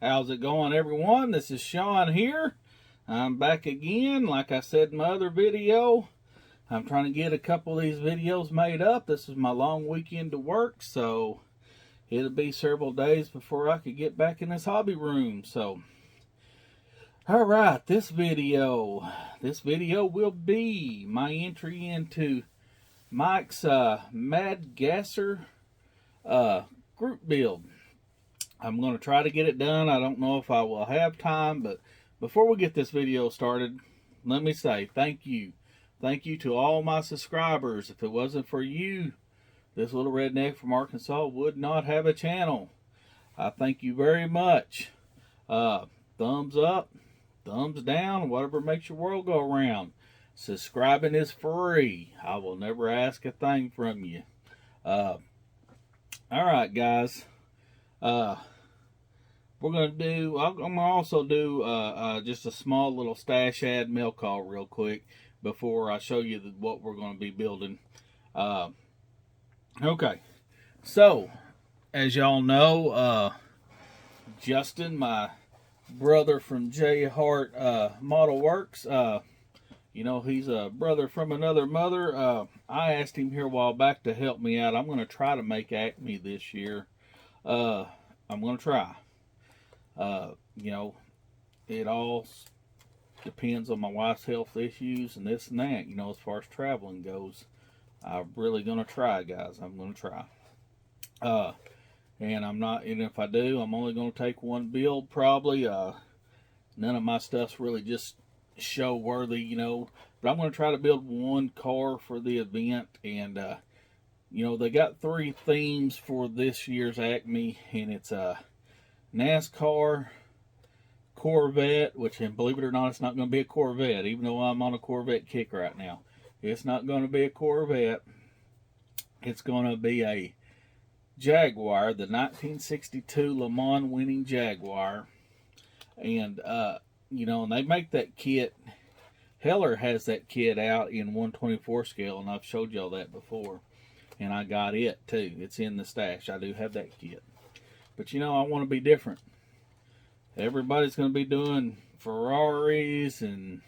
How's it going, everyone? This is Sean here. I'm back again. Like I said in my other video, I'm trying to get a couple of these videos made up. This is my long weekend to work, so it'll be several days before I could get back in this hobby room. So, all right, this video will be my entry into Mike's Mad Gasser group build. I'm going to try to get it done. I don't know if I will have time, but before we get this video started, let me say thank you. Thank you to all my subscribers. If it wasn't for you, this little redneck from Arkansas would not have a channel. I thank you very much. Thumbs up, thumbs down, whatever makes your world go around. Subscribing is free. I will never ask a thing from you. All right, guys. We're going to do, I'm going to also do just a small little stash ad mail call real quick before I show you what we're going to be building. Okay, so as y'all know, Justin, my brother from J. Hart Model Works, you know, he's a brother from another mother. I asked him here a while back to help me out. I'm going to try to make Acme this year. I'm going to try. You know, it all depends on my wife's health issues and this and that, you know, as far as traveling goes. I'm really going to try, guys. I'm going to try. And I'm not, and if I do, I'm only going to take one build probably. None of my stuff's really just show worthy, you know, but I'm going to try to build one car for the event. And, you know, they got 3 themes for this year's Acme, and it's NASCAR, Corvette, which, and believe it or not, it's not going to be a Corvette, even though I'm on a Corvette kick right now. It's not going to be a Corvette. It's going to be a Jaguar, the 1962 Le Mans winning Jaguar. And, you know, and they make that kit. Heller has that kit out in 1/24 scale, and I've showed y'all that before. And I got it, too. It's in the stash. I do have that kit. But, you know, I want to be different. Everybody's going to be doing Ferraris and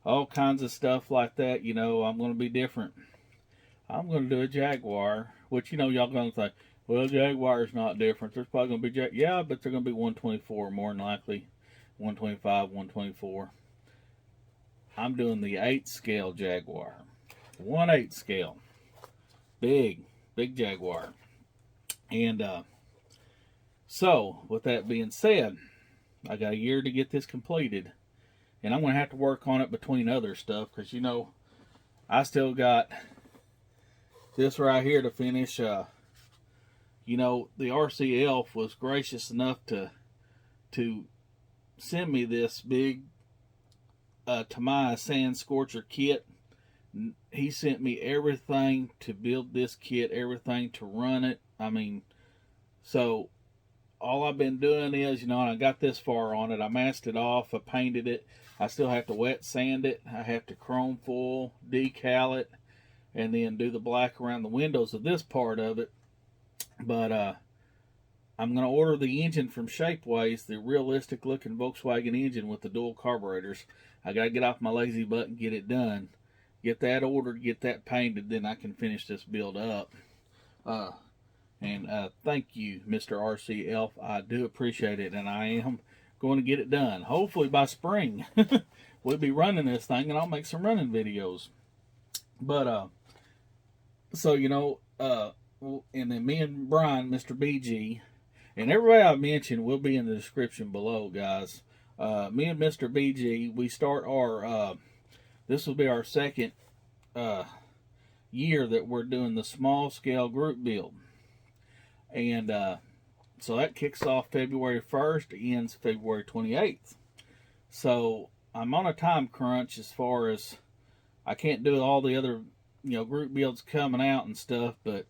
all kinds of stuff like that. You know, I'm going to be different. I'm going to do a Jaguar, which, you know, y'all going to think, well, Jaguar's not different. There's probably going to be yeah, but they're going to be 1/24 more than likely. 1/25, 1/24. I'm doing the 8 scale Jaguar. 1/8 scale. Big Jaguar. And, so, with that being said, I got a year to get this completed. And I'm going to have to work on it between other stuff. Because, you know, I still got this right here to finish. You know, the RC Elf was gracious enough to send me this big Tamiya Sand Scorcher kit. He sent me everything to build this kit, everything to run it. I mean, so all I've been doing is, you know, and I got this far on it. I masked it off. I painted it. I still have to wet sand it. I have to chrome foil, decal it, and then do the black around the windows of this part of it. But I'm going to order the engine from Shapeways, the realistic looking Volkswagen engine with the dual carburetors. I got to get off my lazy butt and get it done. Get that ordered, get that painted, then I can finish this build up. And thank you, Mr. RC Elf. I do appreciate it, and I am going to get it done. Hopefully by spring, we'll be running this thing, and I'll make some running videos. But, so, you know, and then me and Brian, Mr. BG, and everybody I mentioned will be in the description below, guys. Me and Mr. BG, we start our, this will be our second year that we're doing the small scale group build. And so that kicks off February 1st, ends February 28th. So I'm on a time crunch as far as I can't do all the other, you know, group builds coming out and stuff, but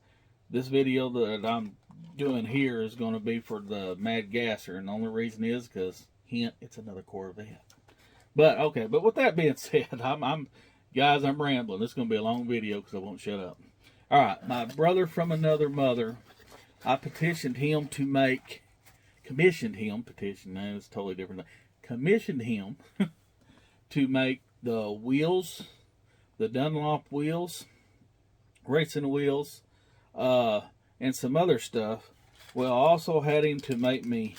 this video that I'm doing here is going to be for the Mad Gasser, and the only reason is because, hint, it's another Corvette. But, okay, but with that being said, guys, I'm rambling. This is going to be a long video because I won't shut up. All right, my brother from another mother, I petitioned him to make commissioned him, petition, no, it's totally different. Commissioned him to make the wheels, the Dunlop wheels, racing wheels, and some other stuff. Well, I also had him to make me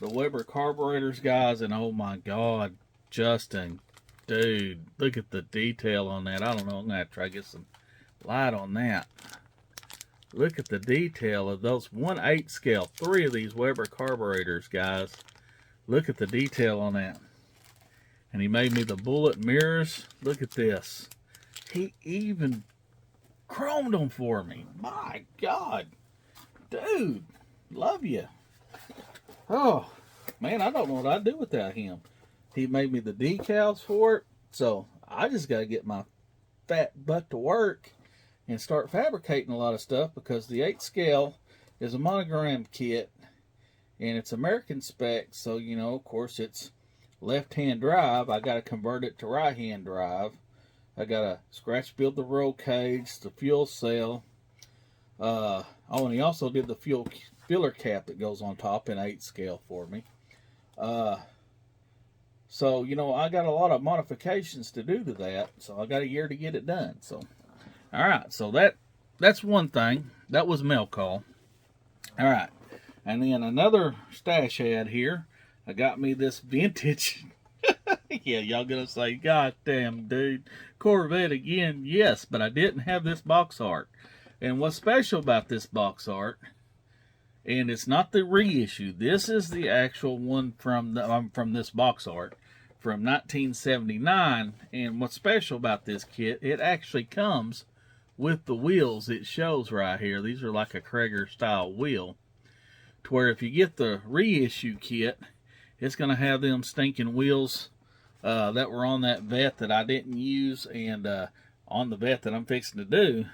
the Weber carburetors, guys, and oh my God, Justin, dude, look at the detail on that. I don't know, I'm gonna have to try to get some light on that. Look at the detail of those 1/8 scale, 3 of these Weber carburetors, guys. Look at the detail on that. And he made me the bullet mirrors. Look at this. He even chromed them for me. My God. Dude, love you. Oh, man, I don't know what I'd do without him. He made me the decals for it. So I just got to get my fat butt to work and start fabricating a lot of stuff, because the 8 scale is a monogram kit and it's American spec. So, you know, of course, it's left-hand drive. I got to convert it to right-hand drive. I got to scratch build the roll cage, the fuel cell. Oh, and he also did the fuel filler cap that goes on top in 8 scale for me. So, you know, I got a lot of modifications to do to that. So I got a year to get it done. So, all right. So that's one thing. That was Malco. All right. And then another stash ad here. I got me this vintage. Yeah, y'all gonna say, God damn, dude, Corvette again. Yes, but I didn't have this box art. And what's special about this box art, and it's not the reissue, this is the actual one from this box art from 1979. And what's special about this kit, it actually comes with the wheels. It shows right here. These are like a Krager style wheel, to where if you get the reissue kit, it's going to have them stinking wheels that were on that Vette that I didn't use, and on the Vette that I'm fixing to do.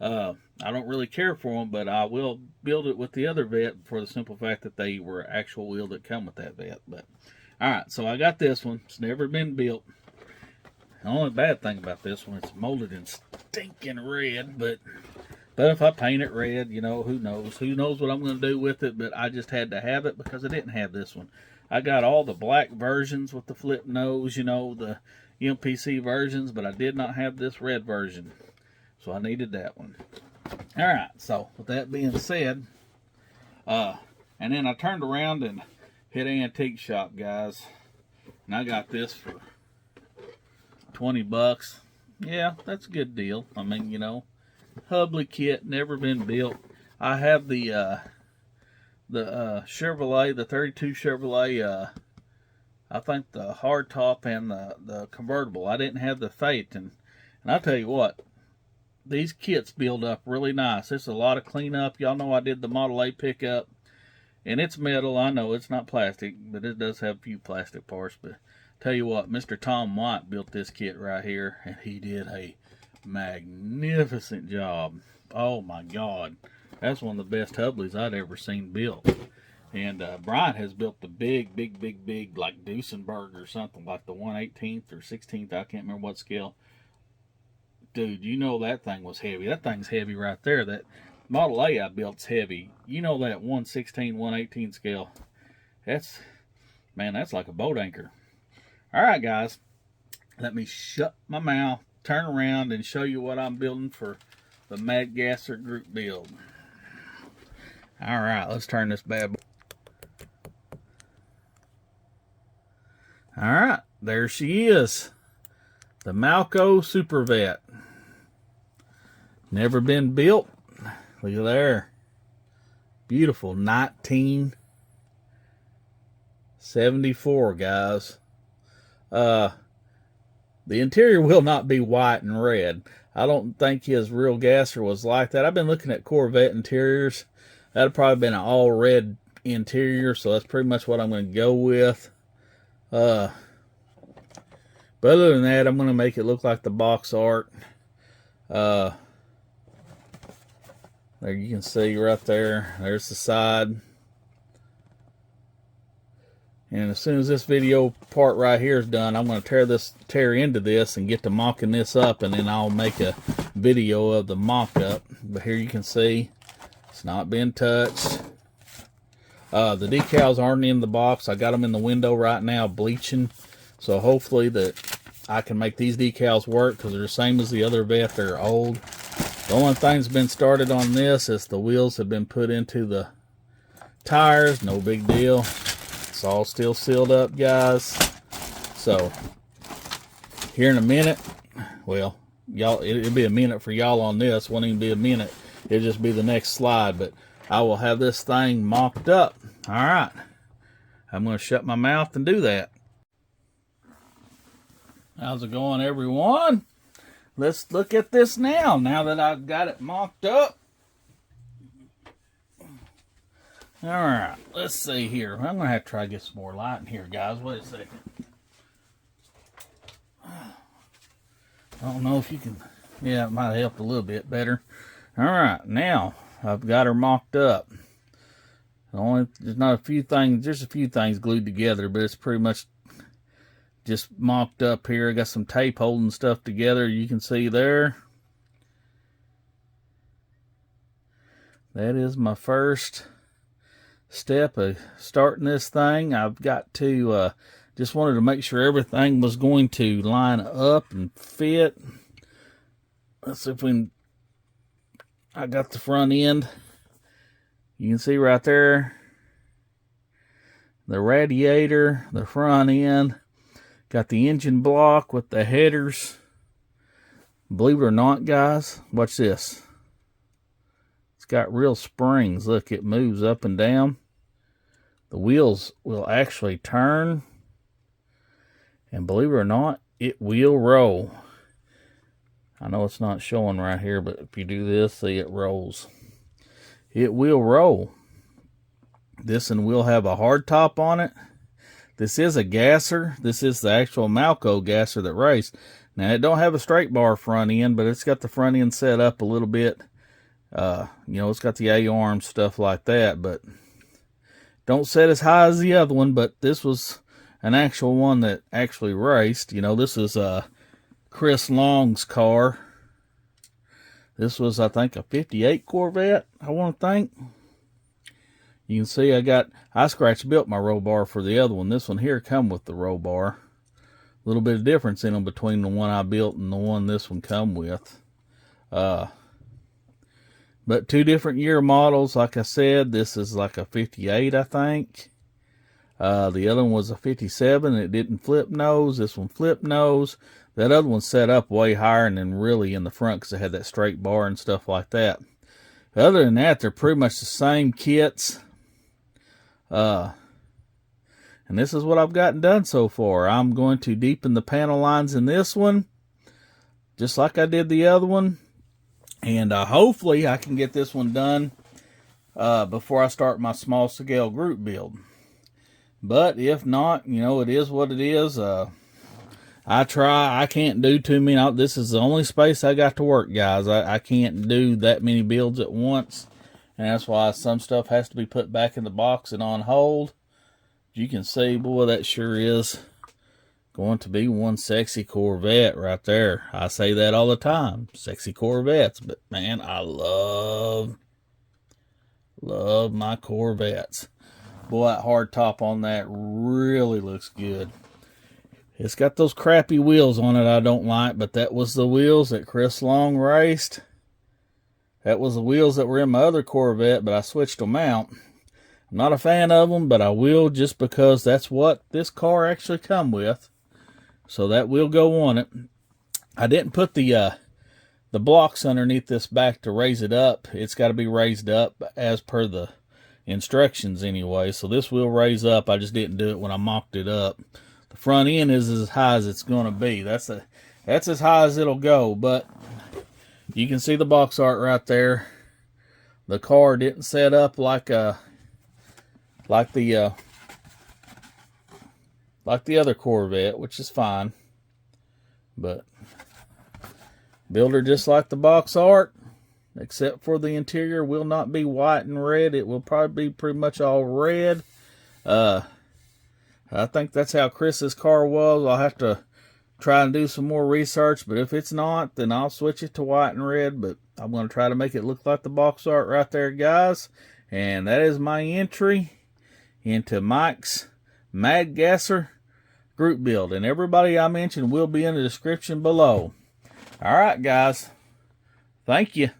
I don't really care for them, but I will build it with the other Vette for the simple fact that they were actual wheels that come with that Vette. But all right, so I got this one. It's never been built. The only bad thing about this one, it's molded in stinking red, but if I paint it red, you know, who knows? Who knows what I'm going to do with it, but I just had to have it because I didn't have this one. I got all the black versions with the flip nose, you know, the MPC versions, but I did not have this red version. So I needed that one. All right, so with that being said, and then I turned around and hit Antique Shop, guys. And I got this for $20. Yeah, that's a good deal. I mean, you know, Hubley kit, never been built. I have the Chevrolet, the 32 Chevrolet, I think the hardtop and the convertible. I didn't have the Fate, and I'll tell you what, these kits build up really nice. It's a lot of cleanup. Y'all know I did the Model A pickup, and it's metal. I know it's not plastic, but it does have a few plastic parts. But tell you what, Mr. Tom White built this kit right here, and he did a magnificent job. Oh my God, that's one of the best Hubleys I'd ever seen built. And Brian has built the big like Duesenberg or something, like the 1/18th or 16th. I can't remember what scale. Dude, you know that thing was heavy. That thing's heavy right there. That Model A I built's heavy. You know that 1/16, 1/18 scale. That's like a boat anchor. All right, guys, let me shut my mouth, turn around, and show you what I'm building for the Mad Gasser group build. All right, let's turn this bad boy. All right, there she is. The Malco Super Vette. Never been built. Look at there. Beautiful. 1974, guys. The interior will not be white and red. I don't think his real gasser was like that. I've been looking at Corvette interiors. That'd probably been an all red interior, so that's pretty much what I'm going to go with. But other than that, I'm going to make it look like the box art. There you can see right there. There's the side. And as soon as this video part right here is done, I'm going to tear into this and get to mocking this up, and then I'll make a video of the mock up. But here you can see it's not been touched. The decals aren't in the box. I got them in the window right now bleaching. So hopefully that I can make these decals work, because they're the same as the other Vette. They're old. The only thing that's been started on this is the wheels have been put into the tires. No big deal. It's all still sealed up, guys. So here in a minute, well, y'all, it'll be a minute for y'all on this. Won't even be a minute. It'll just be the next slide. But I will have this thing mocked up. All right. I'm going to shut my mouth and do that. How's it going, everyone? Let's look at this now that I've got it mocked up. All right, let's see here. I'm going to have to try to get some more light in here, guys. Wait a second. I don't know if you can... Yeah, it might have helped a little bit better. All right, now I've got her mocked up. There's not a few things... There's a few things glued together, but it's pretty much just mocked up here. I got some tape holding stuff together. You can see there. That is my first step of starting this thing. I've got to just wanted to make sure everything was going to line up and fit. Let's see if we can... I got the front end. You can see right there the radiator, the front end. Got the engine block with the headers. Believe it or not, guys, watch this. It's got real springs. Look, it moves up and down. The wheels will actually turn. And believe it or not, it will roll. I know it's not showing right here, but if you do this, see, it rolls. It will roll. This one will have a hard top on it. This is a gasser. This is the actual Malco gasser that raced. Now, it don't have a straight bar front end, but it's got the front end set up a little bit. You know, it's got the A-arm, stuff like that, but don't set as high as the other one, but this was an actual one that actually raced. You know, this is Chris Long's car. This was, I think, a 58 Corvette, I want to think. You can see I scratch built my roll bar for the other one. This one here come with the roll bar. A little bit of difference in them between the one I built and the one this one come with. But two different year models. Like I said, this is like a 58, I think. The other one was a 57. It didn't flip nose. This one flip nose. That other one set up way higher and then really in the front because it had that straight bar and stuff like that. Other than that, they're pretty much the same kits. And this is what I've gotten done so far. I'm going to deepen the panel lines in this one, just like I did the other one. And hopefully I can get this one done before I start my small scale group build. But if not, you know, it is what it is. I can't do too many. This is the only space I got to work, guys. I can't do that many builds at once. And that's why some stuff has to be put back in the box and on hold. You can see, boy, that sure is going to be one sexy Corvette right there. I say that all the time. Sexy Corvettes. But, man, I love my Corvettes. Boy, that hard top on that really looks good. It's got those crappy wheels on it I don't like, but that was the wheels that Chris Long raced. That was the wheels that were in my other Corvette, but I switched them out. I'm not a fan of them, but I will just because that's what this car actually come with. So that will go on it. I didn't put the blocks underneath this back to raise it up. It's got to be raised up as per the instructions anyway. So this will raise up. I just didn't do it when I mocked it up. The front end is as high as it's going to be. That's as high as it'll go, but you can see the box art right there. The car didn't set up like the other Corvette, which is fine. But build her just like the box art, except for the interior will not be white and red. It will probably be pretty much all red. I think that's how Chris's car was. I'll have to try and do some more research, but if it's not, then I'll switch it to white and red. But I'm going to try to make it look like the box art right there, guys. And that is my Intry. into Mike's Mad Gasser group build. And everybody I mentioned will be in the description below. All right, guys. Thank you.